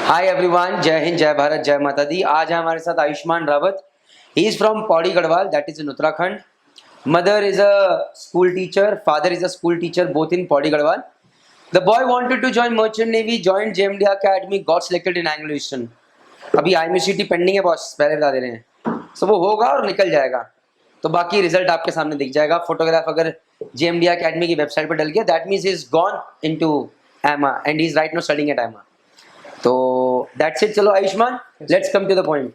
Hi everyone, जय हिंद, जय भारत, जय माता दी। आज है हमारे साथ Ayushman Rawat. He is from Pauri Garhwal, that is in Uttarakhand. Mother is a school teacher, father is a school teacher, both in Pauri Garhwal. The boy wanted to join merchant navy, joined JMD academy, got selected in Anglo Eastern. अभी IMCT pending है boss, पहले बता दे रहे हैं. सो वो होगा और निकल जाएगा, तो बाकी रिजल्ट आपके सामने दिख जाएगा. फोटोग्राफ अगर JMD academy की वेबसाइट पर डल गया, that means he is gone into AMA and he is right now studying at AMA. तो दैट्स इट. चलो Ayushman, let's come to the point.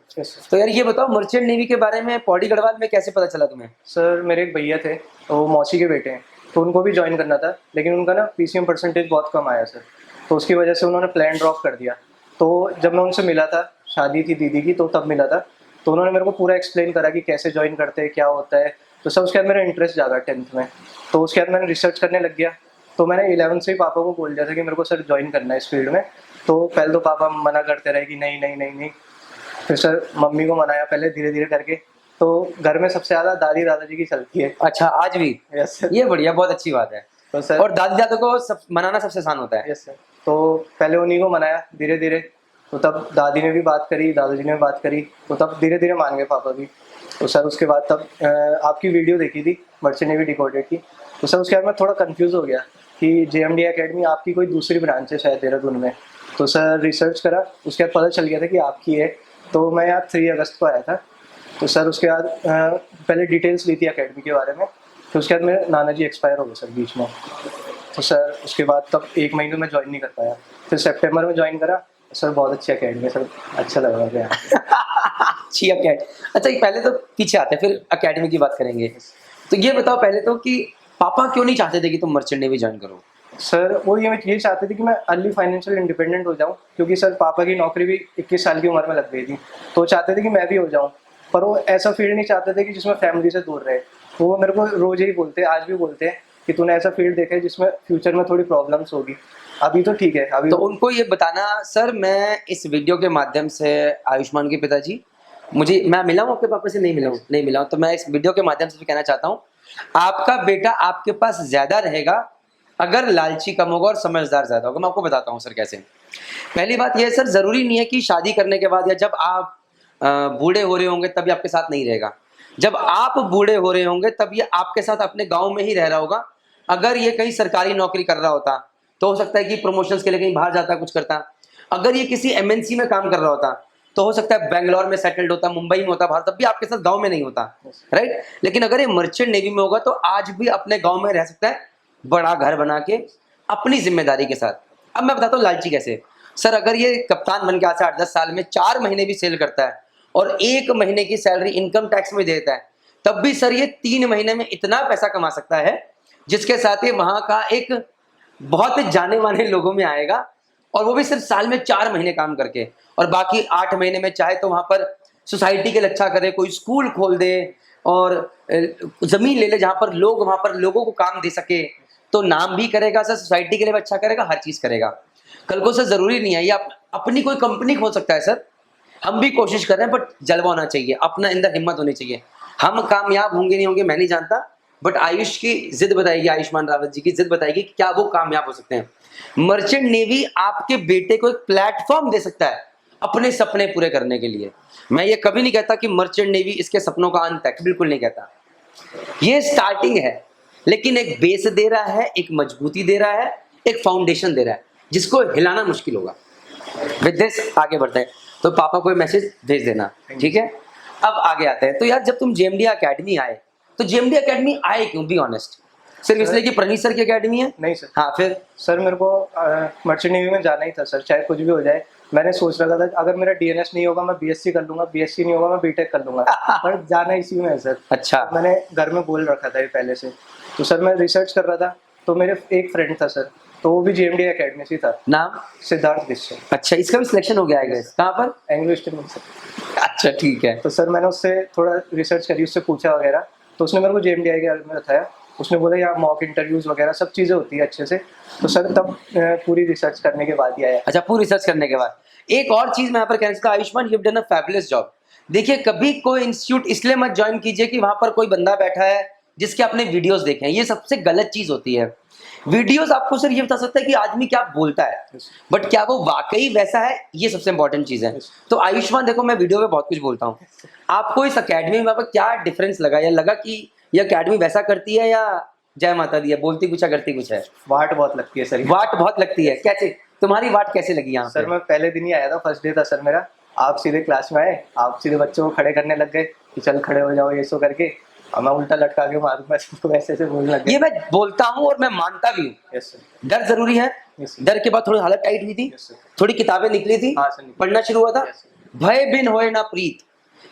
तो यार ये बताओ, मर्चेंट नेवी के बारे में पौड़ी गढ़वाल में कैसे पता चला तुम्हें? सर मेरे एक भैया थे, वो मौसी के बेटे हैं, तो उनको भी ज्वाइन करना था, लेकिन उनका ना PCM परसेंटेज बहुत कम आया सर, तो उसकी वजह से उन्होंने प्लान ड्रॉप कर दिया. तो जब मैं उनसे मिला था, शादी थी दीदी की, तो तब मिला था, तो उन्होंने मेरे को पूरा एक्सप्लेन करा कि कैसे ज्वाइन करते हैं, क्या होता है. तो सर उसके बाद मेरा इंटरेस्ट जागा 10th में, तो उसके बाद मैंने रिसर्च करने लग गया. तो मैंने 11th से ही पापा को बोल दिया था कि मेरे को सर ज्वाइन करना है इस फील्ड में. तो पहले तो पापा मना करते रहे कि नहीं नहीं नहीं नहीं. फिर सर मम्मी को मनाया पहले, धीरे धीरे करके. तो घर में सबसे ज़्यादा दादी दादाजी की चलती है. अच्छा, आज भी? Yes sir. ये बढ़िया, बहुत अच्छी बात है. तो सर, और दादी दादा को मनाना सबसे आसान होता है. Yes sir. तो पहले उन्हीं को मनाया धीरे धीरे, तो तब दादी ने भी बात करी, दादाजी ने भी बात करी, तो तब धीरे धीरे मान गए पापा भी. तो सर उसके बाद तब आपकी वीडियो देखी थी मर्चेंट नेवी डिकोडेड की, तो सर उसके बाद मैं थोड़ा कंफ्यूज हो गया कि JMD एकेडमी आपकी कोई दूसरी ब्रांच है शायद देहरादून में. तो सर रिसर्च करा, उसके बाद पता चल गया था कि आपकी है. तो मैं यहाँ 3 अगस्त को आया था. तो सर उसके बाद पहले डिटेल्स ली थी एकेडमी के बारे में. फिर उसके बाद मेरे नाना जी एक्सपायर हो गए सर बीच में. तो सर उसके बाद तब 1 महीने में ज्वाइन नहीं कर पाया. फिर सितंबर में ज्वाइन करा. सर बहुत अच्छी एकेडमी है सर, अच्छा लग रहा है. अच्छी अकेडमी. अच्छा, पहले तो पीछे आते हैं, फिर अकेडमी की बात करेंगे. तो ये बताओ पहले तो कि पापा क्यों नहीं चाहते थे कि तुम मर्चेंट नेवी ज्वाइन करो? सर वो ये चाहते थे कि मैं अर्ली फाइनेंशियल इंडिपेंडेंट हो जाऊं, क्योंकि सर पापा की नौकरी भी 21 साल की उम्र में लग गई थी, तो चाहते थे कि मैं भी हो जाऊं. पर वो ऐसा फील्ड नहीं चाहते थे कि जिसमें फैमिली से दूर रहे. वो मेरे को रोज यही बोलते हैं, आज भी बोलते हैं कि तूने ऐसा फील्ड देखा है जिसमें फ्यूचर में थोड़ी प्रॉब्लम्स होगी. अभी तो ठीक है. अभी तो उनको ये बताना सर, मैं इस वीडियो के माध्यम से आयुष्मान के पिताजी, मैं मिला हूँ आपके पापा से? नहीं मिला हूँ, नहीं मिला हूँ. तो मैं इस वीडियो के माध्यम से भी कहना चाहता हूँ, आपका बेटा आपके पास ज्यादा रहेगा अगर लालची कम होगा और समझदार ज्यादा होगा. मैं आपको बताता हूँ सर कैसे. पहली बात यह है सर, जरूरी नहीं है कि शादी करने के बाद या जब आप बूढ़े हो रहे होंगे तभी आपके साथ नहीं रहेगा. जब आप बूढ़े हो रहे होंगे तब ये आपके साथ अपने गांव में ही रह रहा होगा. अगर ये कहीं सरकारी नौकरी कर रहा होता तो हो सकता है कि प्रमोशंस के लिए कहीं बाहर जाता, कुछ करता. अगर ये किसी MNC में काम कर रहा होता तो हो सकता है बेंगलोर में सेटल्ड होता, मुंबई में होता, बाहर, तब भी आपके साथ गांव में नहीं होता, राइट. लेकिन अगर ये मर्चेंट नेवी में होगा तो आज भी अपने गांव में रह सकता है, बड़ा घर बना के अपनी जिम्मेदारी के साथ. अब मैं बताता हूँ लालची कैसे. सर अगर ये कप्तान बन के आज से 8-10 साल में 4 महीने भी सेल करता है और 1 महीने की सैलरी इनकम टैक्स में देता है, तब भी सर ये 3 महीने में इतना पैसा कमा सकता है जिसके साथ ये वहां का एक बहुत जाने माने लोगों में आएगा. और वो भी सिर्फ साल में 4 महीने काम करके, और बाकी 8 महीने में चाहे तो वहां पर सोसाइटी के लिए अच्छा करे, कोई स्कूल खोल दे और जमीन ले ले जहां पर लोग, वहां पर लोगों को काम दे सके, तो नाम भी करेगा सर, सोसाइटी के लिए भी अच्छा करेगा, हर चीज करेगा. कल को सर जरूरी नहीं है ये अपनी कोई कंपनी खोल सकता है सर. हम भी कोशिश कर रहे हैं, बट जलवा होना चाहिए, अपना अंदर हिम्मत होनी चाहिए. हम कामयाब होंगे नहीं होंगे मैं नहीं जानता, बट आयुष की जिद बताएगी, आयुष्मान रावत जी की जिद बताएगी कि क्या वो कामयाब हो सकते हैं. मर्चेंट नेवी आपके बेटे को एक प्लेटफॉर्म दे सकता है अपने सपने पूरे करने के लिए. मैं ये कभी नहीं कहता कि मर्चेंट नेवी इसके सपनों का अंत है, बिल्कुल नहीं कहता. ये स्टार्टिंग है, लेकिन एक बेस दे रहा है, एक मजबूती दे रहा है, एक फाउंडेशन दे रहा है जिसको हिलाना मुश्किल होगा. विद दिस आगे बढ़ते हैं. तो पापा को मैसेज भेज देना, ठीक है. अब आगे आते हैं. तो यार जब तुम JMD एकेडमी आए, तो JMD एकेडमी आए क्यों? Be honest. सिर्फ इसलिए कि प्रणीत सर की एकेडमी है? नहीं सर. हाँ, फिर सर मेरे को मर्चेंट नेवी में जाना ही था सर, चाहे कुछ भी हो जाए. मैंने सोच रखा था अगर मेरा DNS नहीं होगा मैं BSc कर लूंगा, BSc नहीं होगा मैं BTech कर लूंगा, पर जाना इसी में है सर. अच्छा. मैंने घर में बोल रखा था ये पहले से. तो सर मैं रिसर्च कर रहा था, तो मेरे एक फ्रेंड था सर, तो वो भी JMD एकेडमी से था. नाम? सिद्धार्थ बिस्से. अच्छा, इसका भी सिलेक्शन हो गया है. कहाँ पर? एंग्लो ईस्टर्न में सर. अच्छा, ठीक है. तो सर मैंने उससे थोड़ा रिसर्च करी, उससे पूछा वगैरह, तो उसने मेरे को JMD के बारे में बताया. उसने बोला यहाँ मॉक इंटरव्यूज वगैरह सब चीज़ें होती है अच्छे से. तो सर तब पूरी रिसर्च करने के बाद ही आया. अच्छा, पूरी रिसर्च करने के बाद. एक और चीज मैं यहाँ पर कहना चाहता हूँ, Ayushman, you have done a fabulous job. देखिए, कभी कोई इंस्टीट्यूट इसलिए मत ज्वाइन कीजिए कि वहां पर कोई बंदा बैठा है जिसके आपने वीडियोस देखे हैं. ये सबसे गलत चीज होती है. वीडियोस आपको सिर्फ ये बता सकता है कि आदमी क्या बोलता है, बट क्या वो वाकई वैसा है, ये सबसे इंपॉर्टेंट चीज है। तो आयुष्मान देखो, मैं वीडियो में बहुत कुछ बोलता हूँ, आपको इस अकेडमी में क्या डिफरेंस लगा, या लगा कि ये अकेडमी वैसा करती है या जय माता दी है, बोलती कुछ है करती कुछ है? वाट बहुत लगती है सर। वाट बहुत लगती है, कैसे तुम्हारी वाट कैसे लगी यहाँ सर पे? मैं पहले दिन ही आया था, फर्स्ट डे था सर मेरा। आप सीधे क्लास में आए, आप सीधे बच्चों को खड़े करने लग गए कि चल खड़े हो जाओ ये सो करके, और मैं उल्टा लटका के मारूंगा सबको, ऐसे ऐसे बोलने लग गए। ये मैं बोलता हूँ और मैं मानता भी हूँ, यस सर। डर जरूरी है। Yes sir. डर के बाद थोड़ी हालत टाइट हुई थी, यस सर। थोड़ी किताबें निकली थी, हाँ सर, निकली। पढ़ना शुरू हुआ था। यस भय बिन होए ना प्रीत,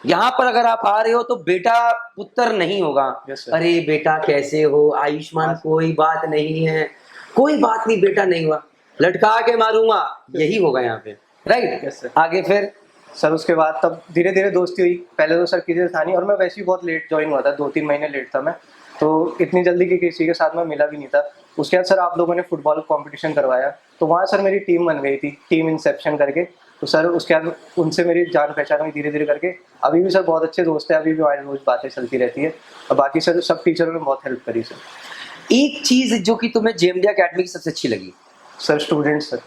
यहाँ पर अगर आप आ रहे हो तो बेटा पुत्र नहीं होगा। Yes sir. अरे बेटा कैसे हो आयुष्मान, कोई बात नहीं है, कोई बात नहीं बेटा, नहीं हुआ लटका के मारूंगा, यही होगा यहाँ पे, राइट? Yes sir. आगे फिर सर उसके बाद तब धीरे धीरे दोस्ती हुई। पहले तो सर किसी से था नहीं, और मैं वैसे ही बहुत लेट ज्वाइन हुआ था, 2-3 महीने लेट था मैं, तो इतनी जल्दी की किसी के साथ मैं मिला भी नहीं था। उसके बाद सर आप लोगों ने फुटबॉल कंपटीशन करवाया, तो वहाँ सर मेरी टीम बन गई थी, टीम इंसेप्शन करके। तो सर उसके बाद उनसे मेरी जान पहचान हुई धीरे धीरे करके। अभी भी सर बहुत अच्छे दोस्त हैं, अभी भी हमारी रोज बातें चलती रहती है। और बाकी सर सब टीचरों ने बहुत हेल्प करी सर। एक चीज जो कि तुम्हें जेएमडी अकेडमी की सबसे अच्छी लगी? सर स्टूडेंट्स सर,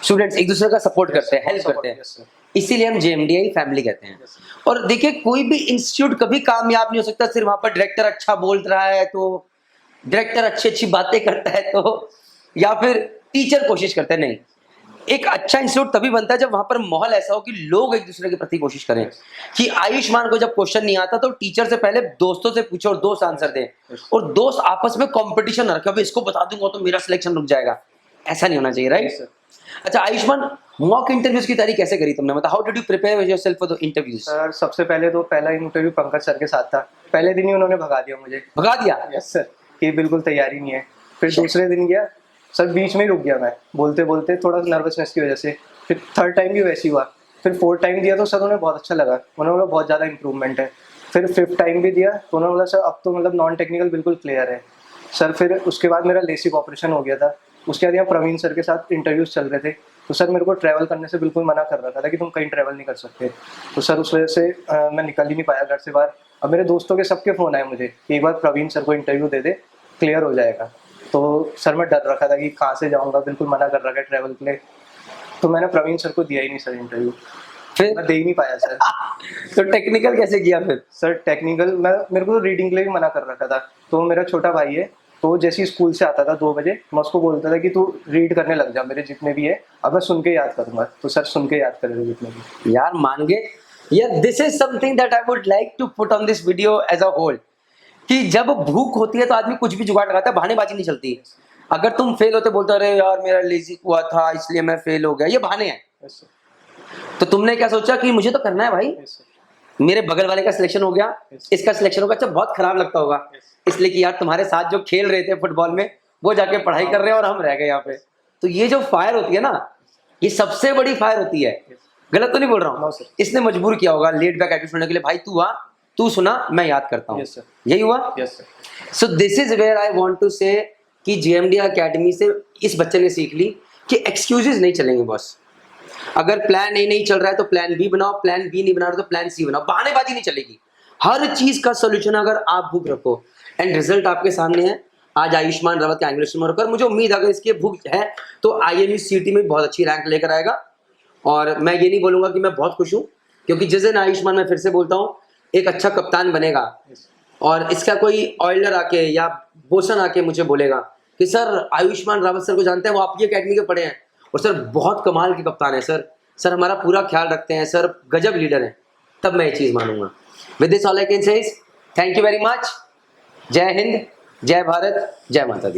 स्टूडेंट्स एक दूसरे का सपोर्ट करते हैं, हेल्प करते हैं, यस सर। इसीलिए हम जेएमडीआई फैमिली कहते हैं। और देखिए कोई भी इंस्टीट्यूट कभी कामयाब नहीं हो सकता सिर्फ वहां पर डायरेक्टर अच्छा बोल रहा है तो, डायरेक्टर अच्छी अच्छी बातें करता है तो, या फिर टीचर कोशिश करते हैं, नहीं। एक अच्छा इंस्टीट्यूट तभी बनता है जब वहां पर माहौल ऐसा हो कि लोग एक दूसरे के प्रति कोशिश करें। कि आयुष्मान को जब क्वेश्चन नहीं आता तो टीचर से पहले दोस्तों से पूछो और दोस्त आंसर दें, और दोस्त आपस में कंपटीशन ना रखे, इसको बता दूंगा तो मेरा सिलेक्शन रुक जाएगा, ऐसा नहीं होना चाहिए, राइट? अच्छा आयुष्मान, मॉक इंटरव्यूज की तैयारी कैसे करी तुमने, मतलब how did you prepare yourself for the interviews? Sir सबसे पहले तो पहला इंटरव्यू पंकज सर के साथ था, पहले दिन ही उन्होंने भगा दिया मुझे। भगा दिया? यस सर, कि बिल्कुल तैयारी नहीं है। फिर दूसरे दिन गया सर, बीच में ही रुक गया मैं बोलते बोलते, थोड़ा नर्वसनेस की वजह से। फिर थर्ड टाइम भी वैसे ही हुआ। फिर फोर्थ टाइम दिया तो सर उन्हें बहुत अच्छा लगा, उन्होंने बोला बहुत ज़्यादा इंप्रूवमेंट है। फिर फिफ्थ टाइम भी दिया तो उन्होंने बोला सर अब तो मतलब नॉन टेक्निकल बिल्कुल क्लियर है सर। फिर उसके बाद मेरा लेसिक ऑपरेशन हो गया था। उसके बाद यहाँ प्रवीण सर के साथ इंटरव्यूज चल रहे थे, तो सर मेरे को ट्रैवल करने से बिल्कुल मना कर रखा था कि तुम कहीं ट्रैवल नहीं कर सकते। तो सर उस वजह से मैं निकल ही नहीं पाया घर से बाहर। अब मेरे दोस्तों के सबके फ़ोन आए मुझे कि एक बार प्रवीण सर को इंटरव्यू दे दे, क्लियर हो जाएगा। तो सर मैं डर रखा था कि कहाँ से जाऊँगा, बिल्कुल मना कर रखा है ट्रैवल के लिए। तो मैंने प्रवीण सर को दिया ही नहीं सर इंटरव्यू, फिर मैं दे ही नहीं पाया सर। तो टेक्निकल कैसे किया फिर? सर टेक्निकल मेरे को रीडिंग के लिए भी मना कर रखा था। तो मेरा छोटा भाई है, तो जैसे ही स्कूल से आता था 2 बजे, मैं उसको बोलता था कि तू रीड करने लग जा, मेरे जितने भी है अब मैं सुन के याद करूंगा। तो सर सुन के याद कर रहे जितने भी। यार मान गए यार, this is something that I would like to put on this video as a whole, कि जब भूख होती है तो आदमी कुछ भी जुगाड़ लगाता है, बहानेबाजी नहीं चलती। अगर तुम फेल होते बोलते अरे यार मेरा लेजी हुआ था इसलिए मैं फेल हो गया, ये बहाने हैं। Yes sir. तो तुमने क्या सोचा कि मुझे तो करना है भाई, यस सर। मेरे बगल वाले का सिलेक्शन हो गया, इसका सिलेक्शन होगा, अच्छा बहुत खराब लगता होगा, इसलिए कि यार तुम्हारे साथ जो खेल रहे थे फुटबॉल में वो जाके पढ़ाई कर रहे हैं और हम रह गए यहाँ पे। तो ये जो फायर होती है ना, ये सबसे बड़ी फायर होती है। गलत तो नहीं बोल रहा No, हूँ? sir. इसने मजबूर किया होगा लेट बैक एटीट्यूड सुनने के लिए, भाई तू आ, तू सुना, मैं याद करता हूँ। Yes, sir. यही हुआ? Yes sir. So this is where I want to say कि जेएमडी अकेडमी से इस बच्चे ने सीख ली कि एक्सक्यूजेस नहीं चलेंगे बॉस। अगर प्लान ए नहीं चल रहा है तो प्लान बी बनाओ, प्लान बी नहीं बना रहे तो प्लान सी बनाओ, बहानेबाजी नहीं चलेगी। हर चीज का सोल्यूशन अगर आप भूख रखो, एंड रिजल्ट आपके सामने है। आज आयुष्मान रावत का एंग्लिश में होकर, मुझे उम्मीद है अगर इसकी भूख है तो आईएमयू सीटी में बहुत अच्छी रैंक लेकर आएगा। और मैं ये नहीं बोलूंगा कि मैं बहुत खुश हूँ, क्योंकि जिस दिन आयुष्मान, मैं फिर से बोलता हूँ, एक अच्छा कप्तान बनेगा और इसका कोई ऑयलर आके या बोसन आके मुझे बोलेगा कि सर आयुष्मान रावत सर को जानते हैं, वो आपकी अकेडमी के पढ़े हैं और सर बहुत कमाल के कप्तान है सर, सर हमारा पूरा ख्याल रखते हैं सर, गजब लीडर है, तब मैं ये चीज़ मानूंगा। With this all I can say thank you very much. जय हिंद, जय भारत, जय माता दी।